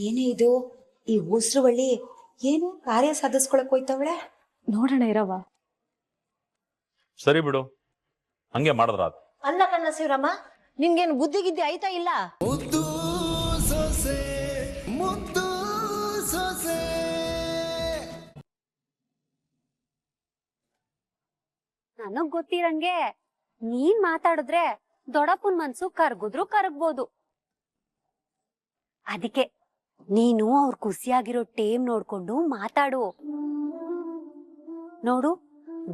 ಏನೇ ಇದು ಈ ಬಳ್ಳಿ ಏನು ಕಾರ್ಯ ಸಾಧಿಸ್ಕೊಳಕ್ ಹೋಯ್ತವಳೆ. ನೋಡೋಣ ಇರವ. ಸರಿ ಬಿಡು, ಹಂಗೆ ಮಾಡಿದ್ರ ಅಲ್ಲ ಕಣ್ಣ ಶಿವರಾಮ, ನಿನ್ಗೇನು ಬುದ್ಧಿ ಗಿದ್ದಿ ಆಯ್ತಾ ಇಲ್ಲ? ಮುದ್ದು ಸೊಸೆ ಮುದ್ದು ಸೊಸೆ. ನನಗ್ ಗೊತ್ತಿರಂಗೆ ನೀನ್ ಮಾತಾಡಿದ್ರೆ ದೊಡ್ಡಪ್ಪನ್ ಮನ್ಸು ಕರ್ಗುದ್ರು ಕರಗ್ಬೋದು. ಅದಕ್ಕೆ ನೀನು ಅವ್ರ ಖುಷಿಯಾಗಿರೋ ಟೇಮ್ ನೋಡ್ಕೊಂಡು ಮಾತಾಡು. ನೋಡು,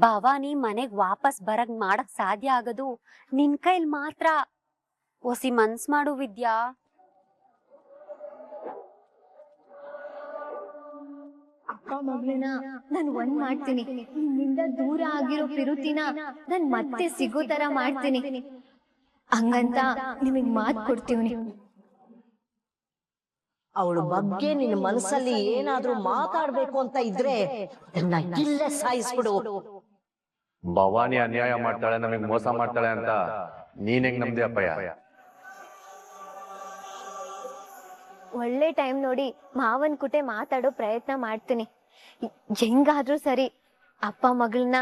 ಭವಾನಿ ಮನೆಗ್ ವಾಪಸ್ ಬರಕ್ ಮಾಡಕ್ ಸಾಧ್ಯ ಆಗದು ನಿನ್ ಕೈಲ್ ಮಾತ್ರ. ಒಸಿ ಮನ್ಸ್ ಮಾಡು ವಿದ್ಯಾ. ಅಪ್ಪ ಮಗಳನ್ನ ನಾನು ಒಂದ್ ಮಾಡ್ತೀನಿ. ನಿನ್ನಿಂದ ದೂರ ಆಗಿರೋ ಪಿರುತಿನ ನಾನ್ ಮತ್ತೆ ಸಿಗೋ ತರ ಮಾಡ್ತೀನಿ. ಹಂಗಂತ ನಿಮಗ್ ಮಾತ್ ಕೊಡ್ತೀವಿ. ಅವಳ ಬಗ್ಗೆ ನಿನ್ನ ಮನಸ್ಸಲ್ಲಿ ಏನಾದ್ರೂ ಮಾತಾಡ್ಬೇಕು ಅಂತ ಇದ್ರೆ ಅದನ್ನ ಇಲ್ಲೇ ಸಾಯಿಸ್ಬಿಡು. ಭವಾನಿ ಅನ್ಯಾಯ ಮಾಡ್ತಾಳೆ, ನಮಗ್ ಮೋಸ ಮಾಡ್ತಾಳೆ ಅಂತ ನೀನ್ ಹೆಂಗ್ ನಮ್ದೆ ಅಪ್ಪಯ್ಯ? ಒಳ್ಳೆ ಟೈಮ್ ನೋಡಿ ಮಾವನ್ ಕುಟೆ ಮಾತಾಡೋ ಪ್ರಯತ್ನ ಮಾಡ್ತೀನಿ. ಹೆಂಗಾದ್ರೂ ಸರಿ ಅಪ್ಪ ಮಗಳನ್ನ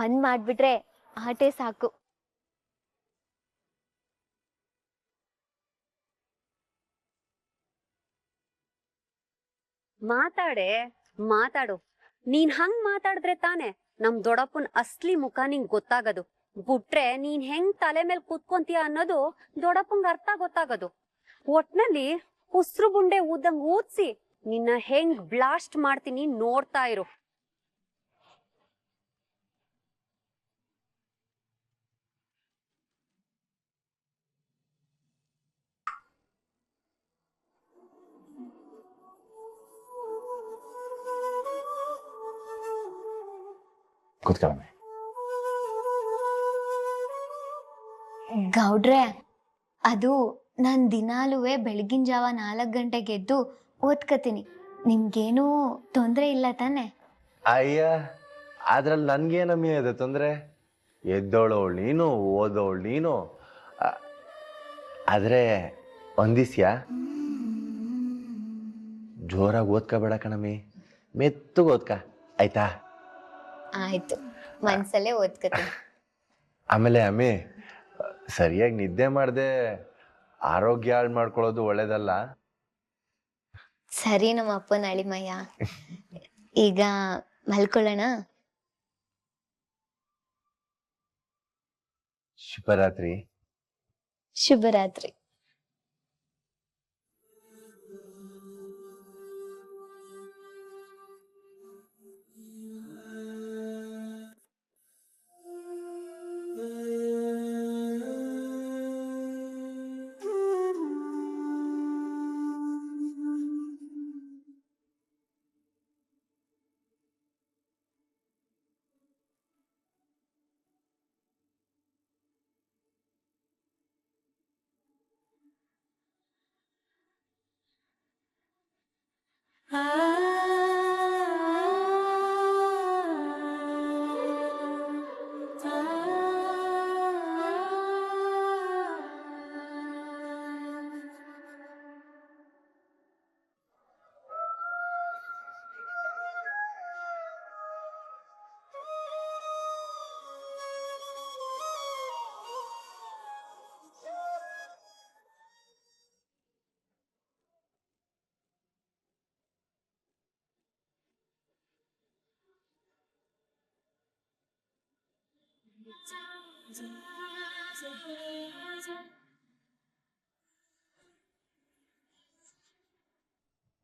ಒಂದ್ ಮಾಡ್ಬಿಟ್ರೆ ಆಟೆ ಸಾಕು. ಮಾತಾಡು. ನೀನ್ ಹಂಗ್ ಮಾತಾಡಿದ್ರೆ ತಾನೆ ನಮ್ ದೊಡ್ಡಪ್ಪನ್ ಅಸ್ಲಿ ಮುಖ ನಿಂಗ್ ಗೊತ್ತಾಗದು. ಬಿಟ್ರೆ ನೀನ್ ಹೆಂಗ್ ತಲೆ ಮೇಲೆ ಕೂತ್ಕೊಂತೀಯ ಅನ್ನೋದು ದೊಡ್ಡಪ್ಪಂಗ್ ಅರ್ಥ ಗೊತ್ತಾಗದು. ಒಟ್ನಲ್ಲಿ ಉಸ್ರು ಬುಂಡೆ ಊದಂಗ್ ಊದ್ಸಿ ನಿನ್ನ ಹೆಂಗ್ ಬ್ಲಾಸ್ಟ್ ಮಾಡ್ತೀನಿ ನೋಡ್ತಾ ಇರು. ಕೂತ್ಕೊಳ್ಳಿ. ಗೌಡ್ರೆ, ಅದು ನಾನ್ ದಿನಾಲುವೆ ಬೆಳಗಿನ ಜಾವ 4 ಗಂಟೆಗೆ ಎದ್ದು ಓದ್ಕತೀನಿ. ನಿಮ್ಗೇನೂ ತೊಂದ್ರೆ ಇಲ್ಲ ತಾನೆ? ಅಯ್ಯ, ಅದ್ರಲ್ಲಿ ನನ್ಗೇನಮ್ಮಿ ಇದೆ ತೊಂದ್ರೆ? ಎದ್ದೋಳವಳು ನೀನು, ಓದೋಳು ನೀನು. ಆದ್ರೆ ಒಂದಿಸ್ಯಾ ಜೋರಾಗಿ ಓದ್ಕೋಬೇಡ ಕಣಮ್ಮಿ, ಮೆತ್ತಗೆ ಓದ್ಕ ಆಯ್ತಾ? ಆಯ್ತು, ಮನ್ಸಲ್ಲೇ ಓದ್ಕತೀನಿ. ಆಮೇಲೆ ಅಮ್ಮಿ, ಸರಿಯಾಗಿ ನಿದ್ದೆ ಮಾಡದೆ ಆರೋಗ್ಯ ಹಾಳು ಮಾಡ್ಕೊಳ್ಳೋದು ಒಳ್ಳೇದಲ್ಲ. ಸರಿ ನಮ್ಮ ಅಪ್ಪನ ಅಳಿಮಯ್ಯ. ಈಗ ಮಲ್ಕೊಳ್ಳೋಣ. ಶುಭರಾತ್ರಿ. ಶುಭರಾತ್ರಿ.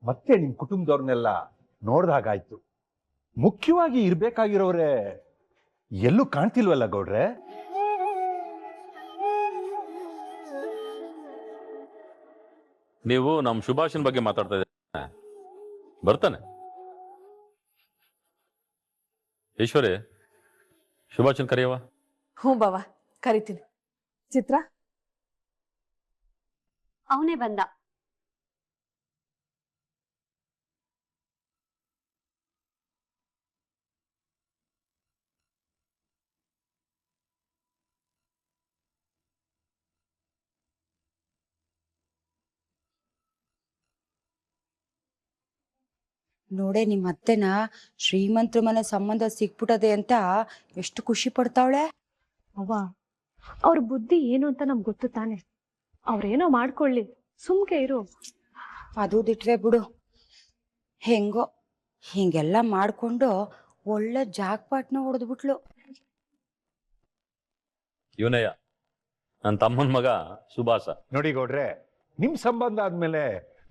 ಮತ್ತೆ ನಿಮ್ ಕುಟುಂಬದವ್ರನ್ನೆಲ್ಲ ನೋಡ್ದಾಗಾಯ್ತು. ಮುಖ್ಯವಾಗಿ ಇರ್ಬೇಕಾಗಿರೋರೆ ಎಲ್ಲೂ ಕಾಣ್ತಿಲ್ವಲ್ಲ ಗೌಡ್ರೆ? ನೀವು ನಮ್ ಸುಭಾಷನ್ ಬಗ್ಗೆ ಮಾತಾಡ್ತಾ ಇದ್ದೀರಾ? ಬರ್ತಾನೆ. ಈಶ್ವರಿ, ಸುಭಾಷನ್ ಕರೆಯವ. ಹ್ಞೂ ಬಾವ, ಕರಿತೀನಿ. ಚಿತ್ರ ಅವನೇ ಬಂದ. ನೋಡೆ ನಿಮ್ಮ ಅತ್ತೆನ ಶ್ರೀಮಂತ್ರ ಮನೆ ಸಂಬಂಧ ಸಿಕ್ಬಿಟ್ಟದೆ ಅಂತ ಎಷ್ಟು ಖುಷಿ ಪಡ್ತಾವಳೆ. ಅವ್ವ ಅವ್ರ ಬುದ್ಧಿ ಏನು ಅಂತ ನಮ್ಗೆ ಗೊತ್ತು ತಾನೆ. ಅವ್ರೇನೋ ಮಾಡ್ಕೊಳ್ಳಿ, ಸುಮ್ಕೆ ಇರು. ಅದು ದಿಟ್ವೆ ಬಿಡು. ಹೆಂಗೋ ಹಿಂಗೆಲ್ಲ ಮಾಡ್ಕೊಂಡು ಒಳ್ಳೆ ಜಾಕ್ಪಾಟ್ನ ಹೊಡೆದ್ಬಿಟ್ಲು. ಇವನಯ್ಯ ನನ್ನ ತಮ್ಮನ ಮಗ ಸುಭಾಸ. ನೋಡಿ ಗೌಡ್ರೆ, ನಿಮ್ ಸಂಬಂಧ ಆದ್ಮೇಲೆ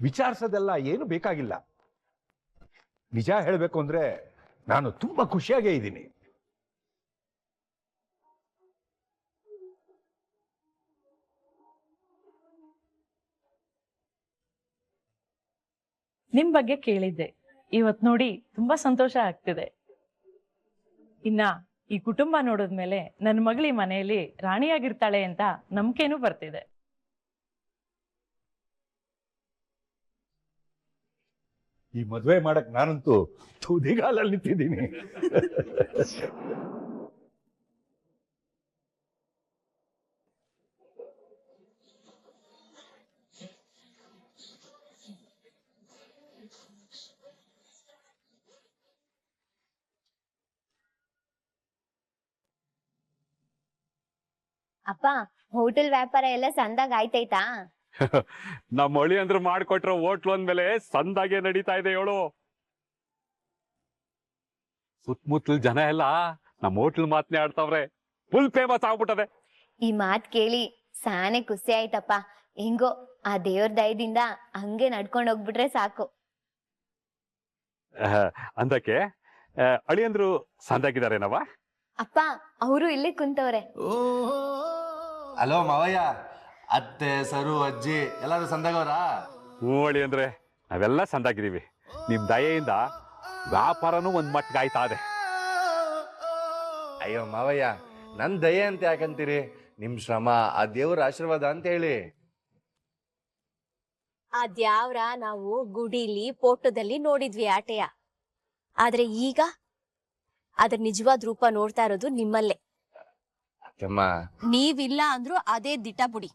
ವಿಚಾರಿಸೋದೆಲ್ಲ ಏನು ಬೇಕಾಗಿಲ್ಲ. ನಿಜ ಹೇಳ್ಬೇಕು ಅಂದ್ರೆ ನಾನು ತುಂಬಾ ಖುಷಿಯಾಗೇ ಇದ್ದೀನಿ. ನಿಮ್ ಬಗ್ಗೆ ಕೇಳಿದ್ದೆ, ಇವತ್ ನೋಡಿ ತುಂಬಾ ಸಂತೋಷ ಆಗ್ತಿದೆ. ಇನ್ನ ಈ ಕುಟುಂಬ ನೋಡಿದ್ಮೇಲೆ ನನ್ನ ಮಗಳು ಈ ಮನೆಯಲ್ಲಿ ರಾಣಿಯಾಗಿರ್ತಾಳೆ ಅಂತ ನಂಬಿಕೆನೂ ಬರ್ತಿದೆ. ಈ ಮದ್ವೆ ಮಾಡಕ್ ನಾನಂತೂ ತುದಿಗಾಲಲ್ಲಿ ನಿಂತಿದ್ದೀನಿ. ಅಪ್ಪ, ಹೋಟೆಲ್ ವ್ಯಾಪಾರ ಎಲ್ಲ ಸಂದಾಗ ಆಯ್ತೈತಾ? ನಮ್ಮ ಹೊಳಿ ಅಂದ್ರೆ ಮಾಡ್ಕೊಟ್ರ ಹೋಟ್ಲು ಅಂದ್ಮೇಲೆ ಸಂದಾಗೆ ನಡೀತಾ ಇದೆ ಹೇಳು. ಸುತ್ತಮುತ್ತಲ ಜನ ಎಲ್ಲ ನಮ್ಮ ಹೋಟ್ಲ್ ಮಾತನೇ ಆಡ್ತಾವ್ರೆ. ಫುಲ್ ಫೇಮಸ್ ಆಗ್ಬಿಟ್ಟದೆ. ಈ ಮಾತ್ ಕೇಳಿ ಸಾನೆ ಖುಷಿ ಆಯ್ತಪ್ಪ. ಹೆಂಗೋ ಆ ದೇವ್ರ ದಯದಿಂದ ಹಂಗೆ ನಡ್ಕೊಂಡ್ ಹೋಗ್ಬಿಟ್ರೆ ಸಾಕು. ಅಂದಕ್ಕೆ ಅಳಿಯಂದ್ರು ಸಂದಾಗಿದಾರೇನವ? ಅಪ್ಪ, ಅವರು ಇಲ್ಲೇ ಕುಂತವ್ರೆ. ಹಲೋ ಮಾವಯ್ಯ, ಅತ್ತೆ ಸರು ಅಜ್ಜಿ ಎಲ್ಲಾರು ಸಂದಾಗವ್ರಾ? ಹ್ಞೂ ಅಳಿಯಂದ್ರೆ ನಾವೆಲ್ಲ ಸಂದಾಗಿದೀವಿ. ನಿಮ್ ದಯೆಯಿಂದ ವ್ಯಾಪಾರನೂ ಒಂದ್ ಮಟ್ಟಿಗೆ ಆಯ್ತಾ ಇದೆ. ಅಯ್ಯೋ ಮಾವಯ್ಯ, ನನ್ ದಯೆ ಅಂತ ಯಾಕಂತೀರಿ? ನಿಮ್ ಶ್ರಮ ಆ ದೇವ್ರ ಆಶೀರ್ವಾದ ಅಂತ ಹೇಳಿ. ಆ ದ್ಯಾವ್ರ ನಾವು ಗುಡಿಲಿ ಫೋಟೋದಲ್ಲಿ ನೋಡಿದ್ವಿ ಆಟೆಯ. ಆದ್ರೆ ಈಗ ಅದ್ರ ನಿಜವಾದ ರೂಪ ನೋಡ್ತಾ ಇರೋದು ನಿಮ್ಮಲ್ಲೇ. ನೀವಿಲ್ಲ ಅಂದ್ರೂ ಅದೇ ದಿಟ ಬುಡಿ.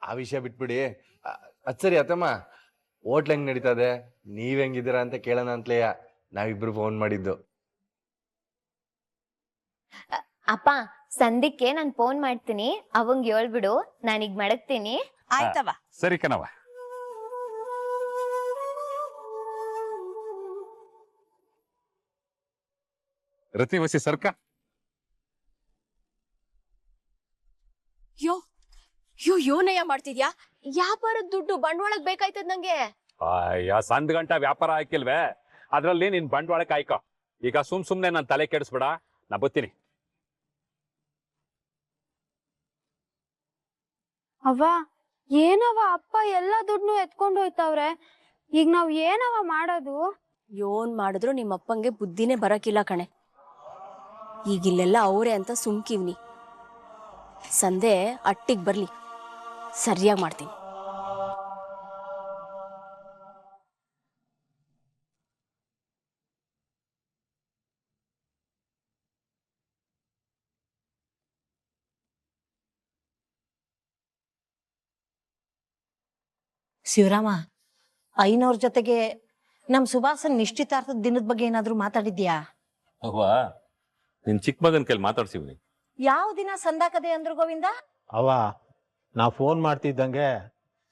ಆ ವಿಷಯ ಬಿಟ್ಬಿಡಿ. ಅದ್ ಸರಿ ಅತ್ತಮ್ಮ, ಹೋಟ್ಲ್ ಹೆಂಗ್ ನಡೀತದೆ, ನೀವ್ ಹೆಂಗಿದ್ದೀರಾ ಅಂತ ಕೇಳೋಣ ಅಂತಲೇ ನಾವಿಬ್ರು ಫೋನ್ ಮಾಡಿದ್ದು. ಅಪ್ಪ, ಸಂದಿಕ್ಕೆ ನಾನ್ ಫೋನ್ ಮಾಡ್ತೀನಿ, ಅವಂಗ್ ಹೇಳ್ಬಿಡು, ನಾನೀಗ ಮಡಗ್ತೀನಿ. ಆಯ್ತವ. ಸರಿ ಕಣವ. ರತಿವಸಿ ಸರ್ಕ. ಯೋನಯ್ಯ ಮಾಡ್ತಿದ್ಯಾ? ವ್ಯಾಪಾರದ ದುಡ್ಡು ಬಂಡವಾಳಕ್ ಬೇಕಾಯ್ತದ ನಂಗೆ. ಸಂದ್ ಗಂಟ ವ್ಯಾಪಾರ ಹಾಕಿಲ್ವೇ, ಅದ್ರಲ್ಲಿ ನಿನ್ ಬಂಡವಾಳಕ್ಕೆ ಆಯ್ಕೋ. ಈಗ ಸುಮ್ನೆ ನನ್ ತಲೆ ಕೆಡಿಸ್ಬೇಡ, ನಾ ಬತ್ತೀನಿ. ಅವ್ವ, ಏನವ ಅಪ್ಪ ಎಲ್ಲ ದುಡ್ಡು ಎತ್ಕೊಂಡು ಹೋಯ್ತವ್ರೆ. ಈಗ ನಾವ್ ಏನವ ಮಾಡೋದು? ಯೋನ್ ಮಾಡಿದ್ರು ನಿಮ್ಮ ಅಪ್ಪಂಗೆ ಬುದ್ಧಿನೇ ಬರಕಿಲ್ಲ ಕಣೆ. ಈಗಿಲ್ಲೆಲ್ಲ ಅವರೇ ಅಂತ ಸುಮ್ಕಿವ್ನಿ. ಸಂದೆ ಅಟ್ಟಿಗ್ ಬರ್ಲಿ, ಸರಿಯಾಗಿ ಮಾಡ್ತೀನಿ. ಶಿವರಾಮ, ಐನವ್ರ ಜೊತೆಗೆ ನಮ್ ಸುಭಾಸನ್ ನಿಶ್ಚಿತಾರ್ಥದ ದಿನದ ಬಗ್ಗೆ ಏನಾದ್ರು ಮಾತಾಡಿದ್ಯಾ? ಅವ್ವ, ನಿನ್ ಚಿಕ್ಕ ಮಗನ ಕೈಲಿ ಮಾತಾಡ್ಸಿವ್ನಿ. ಯಾವ ದಿನ ಸಂದಾಕದೆ ಅಂದ್ರು ಗೋವಿಂದ? ಅವ ನಾ ಫೋನ್ ಮಾಡ್ತಿದ್ದಂಗೆ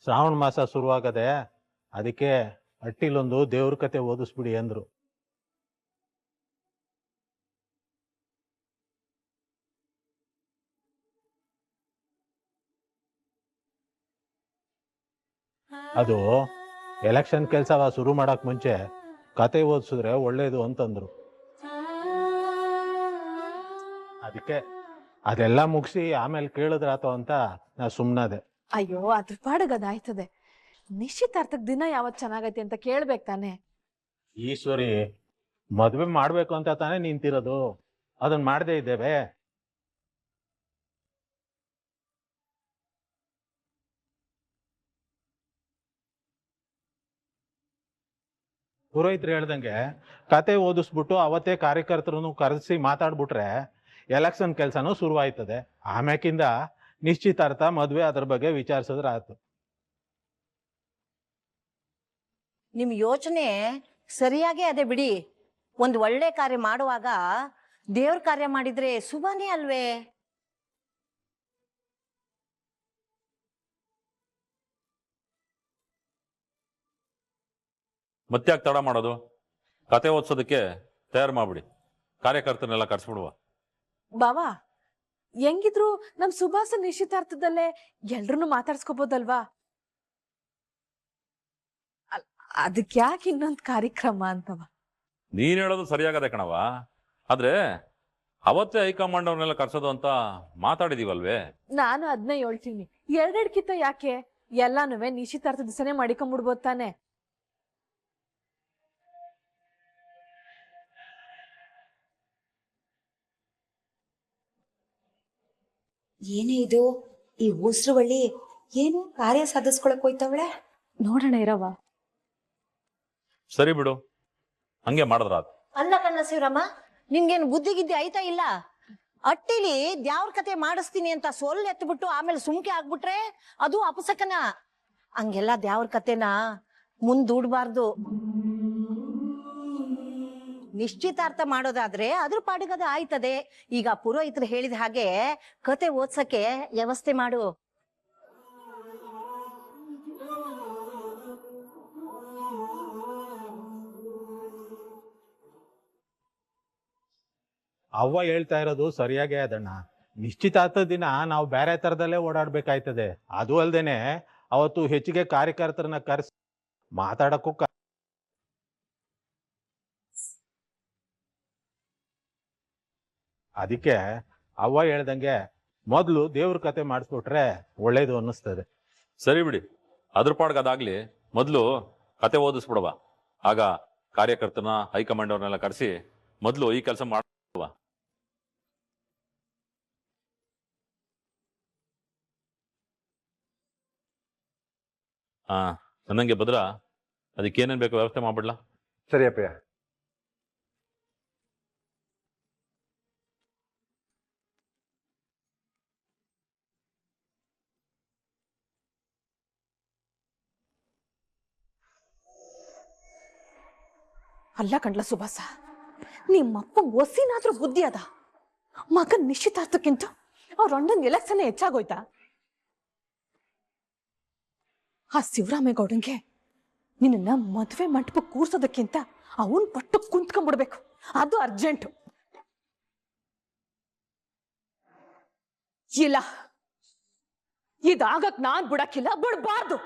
ಶ್ರಾವಣ ಮಾಸ ಶುರುವಾಗದೆ, ಅದಕ್ಕೆ ಅಟ್ಟಿಲೊಂದು ದೇವ್ರ ಕತೆ ಓದಿಸ್ಬಿಡಿ ಅಂದ್ರು. ಅದು ಎಲೆಕ್ಷನ್ ಕೆಲಸ ಶುರು ಮಾಡಕ್ ಮುಂಚೆ ಕತೆ ಓದಿಸಿದ್ರೆ ಒಳ್ಳೇದು ಅಂತಂದ್ರು. ಅದಕ್ಕೆ ಅದೆಲ್ಲ ಮುಗಿಸಿ ಆಮೇಲೆ ಕೇಳಿದ್ರಾತೋ ಅಂತ ನಾ ಸುಮ್ನದೆ. ಅಯ್ಯೋ, ಅದ್ರ ಪಾಡಗದಾಯ್ತದೆ. ನಿಶ್ಚಿತಾರ್ಥಕ್ ದಿನ ಯಾವತ್ ಚೆನ್ನಾಗೈತಿ ಅಂತ ಕೇಳ್ಬೇಕ್ ತಾನೆ. ಈಶ್ವರಿ, ಮದ್ವೆ ಮಾಡ್ಬೇಕು ಅಂತ ತಾನೇ ನಿಂತಿರೋದು, ಅದನ್ನ ಮಾಡದೇ ಇದ್ದೇವೆ. ಪುರೋಹಿತರು ಹೇಳ್ದಂಗೆ ಕತೆ ಓದಿಸ್ಬಿಟ್ಟು ಅವತ್ತೇ ಕಾರ್ಯಕರ್ತರನ್ನು ಕರೆಸಿ ಮಾತಾಡ್ಬಿಟ್ರೆ ಎಲೆಕ್ಷನ್ ಕೆಲ್ಸನೂ ಶುರುವಾಯ್ತದೆ. ಆಮ್ಯಾಕಿಂದ ನಿಶ್ಚಿತಾರ್ಥ ಮದ್ವೆ ಅದ್ರ ಬಗ್ಗೆ ವಿಚಾರಿಸಿದ್ರೆ ಆಯ್ತು. ನಿಮ್ ಯೋಚನೆ ಸರಿಯಾಗೇ ಅದೇ ಬಿಡಿ. ಒಂದ್ ಒಳ್ಳೆ ಕಾರ್ಯ ಮಾಡುವಾಗ ದೇವ್ರ ಕಾರ್ಯ ಮಾಡಿದ್ರೆ ಶುಭನೇ ಅಲ್ವೇ? ಮತ್ತೆ ಯಾಕೆ ತಡ ಮಾಡೋದು? ಕತೆ ಓದ್ಸೋದಕ್ಕೆ ತಯಾರು ಮಾಡ್ಬಿಡಿ, ಕಾರ್ಯಕರ್ತನೆಲ್ಲ ಕರ್ಸ್ಬಿಡುವ. ಬಾವಾ, ಹೆಂಗಿದ್ರು ನಮ್ ಸುಭಾಸ ನಿಶ್ಚಿತಾರ್ಥದಲ್ಲೇ ಎಲ್ರನ್ನೂ ಮಾತಾಡ್ಸ್ಕೋಬೋದಲ್ವಾ? ಅದಕ್ಕೆ ಯಾಕೆ ಇನ್ನೊಂದು ಕಾರ್ಯಕ್ರಮ ಅಂತವ? ನೀನ್ ಹೇಳೋದು ಸರಿಯಾಗದೆ ಕಣವ. ಆದ್ರೆ ಅವತ್ತೇ ಹೈಕಮಾಂಡ್ ಅವ್ರನ್ನೆಲ್ಲ ಕರ್ಸೋದು ಅಂತ ಮಾತಾಡಿದೀವಲ್ವೇ? ನಾನು ಅದನ್ನ ಹೇಳ್ತೀನಿ, ಎರಡೆರಡ್ಕಿಂತ ಯಾಕೆ ಎಲ್ಲಾನು ನಿಶ್ಚಿತಾರ್ಥ ದಿವಸನೇ ಮಾಡಿಕೊಂಡ್ಬಿಡ್ಬೋದು ತಾನೆ. ಏನೇ ಇದು ಈ ಉಸ್ರುವಳ್ಳಿ ಏನು ಕಾರ್ಯ ಸಾಧಿಸ್ಕೊಳಕ್ ಹೋಯ್ತವಳೆ? ನೋಡೋಣ ಇರವ. ಸರಿ ಬಿಡು, ಹಂಗೆ ಮಾಡಿದ್ರ ಅಲ್ಲ ಕಣ್ಣ ಶಿವರಾಮ, ನಿನ್ಗೇನು ಬುದ್ಧಿಗಿದ್ದೆ ಆಯ್ತಾ ಇಲ್ಲ? ಅಟ್ಟಿಲಿ ದ್ಯಾವ್ರ ಕತೆ ಮಾಡಿಸ್ತೀನಿ ಅಂತ ಸೊಲ್ ಎತ್ಬಿಟ್ಟು ಆಮೇಲೆ ಸುಮ್ಕೆ ಆಗ್ಬಿಟ್ರೆ ಅದು ಅಪಸಕನ. ಹಂಗೆಲ್ಲ ದ್ಯಾವ್ರ ಕತೆನ ಮುಂದೂಡ್ಬಾರ್ದು. ನಿಶ್ಚಿತಾರ್ಥ ಮಾಡೋದಾದ್ರೆ ಅದ್ರ ಪಾಡಿಗದ ಆಯ್ತದೆ. ಈಗ ಪುರೋಹಿತರು ಹೇಳಿದ ಹಾಗೆ ಕತೆ ಓದ್ಸಕ್ಕೆ ವ್ಯವಸ್ಥೆ ಮಾಡು. ಅವ್ವ ಹೇಳ್ತಾ ಇರೋದು ಸರಿಯಾಗೇ ಅದಣ್ಣ. ನಿಶ್ಚಿತಾರ್ಥ ದಿನ ನಾವು ಬೇರೆ ತರದಲ್ಲೇ ಓಡಾಡ್ಬೇಕಾಯ್ತದೆ. ಅದು ಅಲ್ದೇನೆ ಅವತ್ತು ಹೆಚ್ಚಿಗೆ ಕಾರ್ಯಕರ್ತರನ್ನ ಕರೆಸಿ ಮಾತಾಡಕ್ಕೂ ಅದಕ್ಕೆ ಅವ್ವ ಹೇಳ್ದಂಗೆ ಮೊದ್ಲು ದೇವ್ರ ಕತೆ ಮಾಡಿಸ್ಬಿಟ್ರೆ ಒಳ್ಳೇದು ಅನ್ನಿಸ್ತದೆ. ಸರಿ ಬಿಡಿ, ಅದ್ರ ಪಾಡ್ಗೆ ಅದಾಗ್ಲಿ. ಮೊದ್ಲು ಕತೆ ಓದಿಸ್ಬಿಡವ, ಆಗ ಕಾರ್ಯಕರ್ತನ ಹೈಕಮಾಂಡ್ ಅವ್ರನ್ನೆಲ್ಲ ಕರೆಸಿ ಮೊದ್ಲು ಈ ಕೆಲಸ ಮಾಡುವ. ನಂಗೆ ಭದ್ರ, ಅದಕ್ಕೇನೇನ್ ಬೇಕು ವ್ಯವಸ್ಥೆ ಮಾಡ್ಬಿಡ್ಲಾ? ಸರಿ ಅಪ್ಪಯ್ಯ. ಅಲ್ಲ ಕಂಡ್ಲ ಸುಭಾಸ, ನಿಮ್ಮಪ್ಪ ಒಸಿನಾದ್ರೂ ಬುದ್ಧಿ ಅದ? ಮಗನ್ ನಿಶ್ಚಿತಾರ್ಥಕ್ಕಿಂತ ಅವ್ರ ಅಣ್ಣನ ಎಲೆಕ್ಷನ್ ಹೆಚ್ಚಾಗೋಯ್ತಾ? ಆ ಶಿವರಾಮೇಗೌಡಂಗೆ ನಿನ್ನ ಮದ್ವೆ ಮಂಟಪ ಕೂರ್ಸೋದಕ್ಕಿಂತ ಅವನ್ ಪಟ್ಟು ಕುಂತ್ಕೊಂಡ್ಬಿಡ್ಬೇಕು, ಅದು ಅರ್ಜೆಂಟು. ಇಲ್ಲ, ಇದಾಗಕ್ ನಾನ್ ಬಿಡಕ್ಕಿಲ್ಲ, ಬಿಡ್ಬಾರ್ದು.